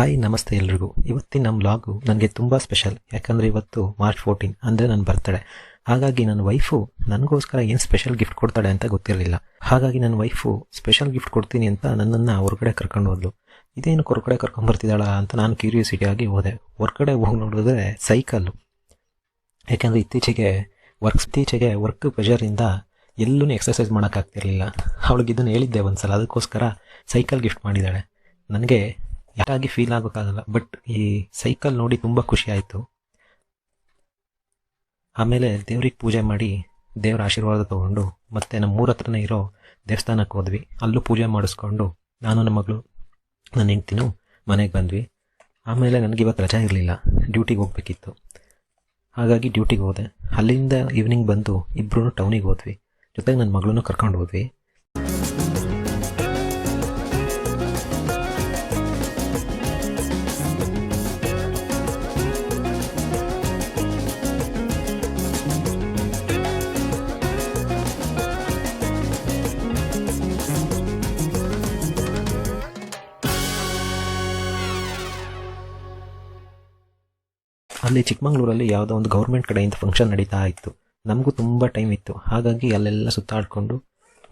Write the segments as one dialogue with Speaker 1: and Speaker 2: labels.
Speaker 1: Hi ನಮಸ್ತೆ ಎಲ್ರಿಗೂ. ಇವತ್ತಿನ ನಮ್ಮ ವ್ಲಾಗು ನನಗೆ ತುಂಬ ಸ್ಪೆಷಲ್. ಯಾಕಂದರೆ ಇವತ್ತು ಮಾರ್ಚ್ 14 ಅಂದರೆ ನನ್ನ ಬರ್ತಡೇ. ಹಾಗಾಗಿ ನನ್ನ ವೈಫು ನನಗೋಸ್ಕರ ಏನು ಸ್ಪೆಷಲ್ ಗಿಫ್ಟ್ ಕೊಡ್ತಾಳೆ ಅಂತ ಗೊತ್ತಿರಲಿಲ್ಲ. ಹಾಗಾಗಿ ನನ್ನ ವೈಫು ಸ್ಪೆಷಲ್ ಗಿಫ್ಟ್ ಕೊಡ್ತೀನಿ ಅಂತ ನನ್ನನ್ನು ಹೊರಗಡೆ ಕರ್ಕೊಂಡು ಹೋದ್ಲು. ಇದೇನು ಹೊರಗಡೆ ಕರ್ಕೊಂಡ್ಬರ್ತಿದ್ದಾಳ ಅಂತ ನಾನು ಕ್ಯೂರಿಯಾಸಿಟಿಯಾಗಿ ಹೋದೆ. ಹೊರಗಡೆ ಹೋಗಿ ನೋಡಿದ್ರೆ ಸೈಕಲ್ಲು. ಯಾಕೆಂದರೆ ಇತ್ತೀಚೆಗೆ ವರ್ಕ್ ಪ್ರೆಷರಿಂದ ಎಲ್ಲೂ ಎಕ್ಸರ್ಸೈಸ್ ಮಾಡೋಕ್ಕಾಗ್ತಿರ್ಲಿಲ್ಲ. ಅವಳಿಗೆ ಇದನ್ನು ಹೇಳಿದ್ದೆ ಒಂದು ಸಲ, ಅದಕ್ಕೋಸ್ಕರ ಸೈಕಲ್ ಗಿಫ್ಟ್ ಮಾಡಿದ್ದಾಳೆ. ನನಗೆ ಯಾರಾಗಿ ಫೀಲ್ ಆಗೋಕ್ಕಾಗಲ್ಲ, ಬಟ್ ಈ ಸೈಕಲ್ ನೋಡಿ ತುಂಬ ಖುಷಿ ಆಯಿತು. ಆಮೇಲೆ ದೇವ್ರಿಗೆ ಪೂಜೆ ಮಾಡಿ ದೇವರ ಆಶೀರ್ವಾದ ತೊಗೊಂಡು ಮತ್ತು ನಮ್ಮ ಊರ ಹತ್ರನೇ ಇರೋ ದೇವಸ್ಥಾನಕ್ಕೆ ಹೋದ್ವಿ. ಅಲ್ಲೂ ಪೂಜೆ ಮಾಡಿಸ್ಕೊಂಡು ನಾನು ನಮ್ಮ ಮಗಳು ನನ್ನ ಹೆಂಡ್ತಿನೂ ಮನೆಗೆ ಬಂದ್ವಿ. ಆಮೇಲೆ ನನಗಿವತ್ತು ರಜಾ ಇರಲಿಲ್ಲ, ಡ್ಯೂಟಿಗೆ ಹೋಗ್ಬೇಕಿತ್ತು. ಹಾಗಾಗಿ ಡ್ಯೂಟಿಗೆ ಹೋದೆ. ಅಲ್ಲಿಂದ ಈವ್ನಿಂಗ್ ಬಂದು ಇಬ್ಬರೂ ಟೌನಿಗೆ ಹೋದ್ವಿ. ಜೊತೆಗೆ ನನ್ನ ಮಗಳನ್ನೂ ಕರ್ಕೊಂಡು ಹೋದ್ವಿ. ಅಲ್ಲಿ ಚಿಕ್ಕಮಂಗ್ಳೂರಲ್ಲಿ ಯಾವುದೋ ಒಂದು ಗೌರ್ಮೆಂಟ್ ಕಡೆಯಿಂದ ಫಂಕ್ಷನ್ ನಡೀತಾ ಇತ್ತು. ನಮಗೂ ತುಂಬ ಟೈಮ್ ಇತ್ತು. ಹಾಗಾಗಿ ಅಲ್ಲೆಲ್ಲ ಸುತ್ತಾಡಿಕೊಂಡು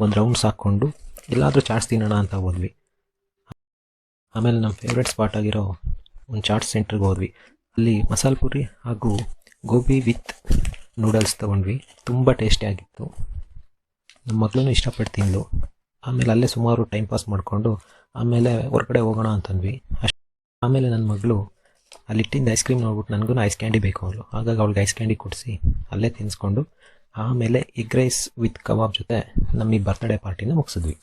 Speaker 1: ಒಂದು ರೌಂಡ್ಸ್ ಹಾಕ್ಕೊಂಡು ಎಲ್ಲಾದರೂ ಚಾಟ್ಸ್ ತಿನ್ನೋಣ ಅಂತ ಹೋದ್ವಿ. ಆಮೇಲೆ ನಮ್ಮ ಫೇವ್ರೆಟ್ ಸ್ಪಾಟ್ ಆಗಿರೋ ಒಂದು ಚಾಟ್ಸ್ ಸೆಂಟ್ರಿಗೆ ಹೋದ್ವಿ. ಅಲ್ಲಿ ಮಸಾಲೆ ಪುರಿ ಹಾಗೂ ಗೋಬಿ ವಿತ್ ನೂಡಲ್ಸ್ ತೊಗೊಂಡ್ವಿ. ತುಂಬ ಟೇಸ್ಟಿಯಾಗಿತ್ತು. ನಮ್ಮ ಮಗಳೂ ಇಷ್ಟಪಟ್ಟು ತಿಂದು. ಆಮೇಲೆ ಅಲ್ಲೇ ಸುಮಾರು ಟೈಮ್ ಪಾಸ್ ಮಾಡಿಕೊಂಡು ಆಮೇಲೆ ಹೊರಗಡೆ ಹೋಗೋಣ ಅಂತಂದ್ವಿ. ಆಮೇಲೆ ನನ್ನ ಮಗಳು ಅಲ್ಲಿಟ್ಟಿದ್ದ ಐಸ್ ಕ್ರೀಮ್ ನೋಡ್ಬಿಟ್ಟು ನನಗೂ ಐಸ್ ಕ್ಯಾಂಡಿ ಬೇಕು ಅವಳು. ಹಾಗಾಗಿ ಅವಳಿಗೆ ಐಸ್ ಕ್ಯಾಂಡಿ ಕೊಡಿಸಿ ಅಲ್ಲೇ ತಿನ್ನಿಸ್ಕೊಂಡು ಆಮೇಲೆ ಎಗ್ ರೈಸ್ ವಿತ್ ಕಬಾಬ್ ಜೊತೆ ನಮ್ಮ ಈ ಬರ್ತ್ಡೇ ಪಾರ್ಟಿನ ಮುಗಿಸಿದ್ವಿ.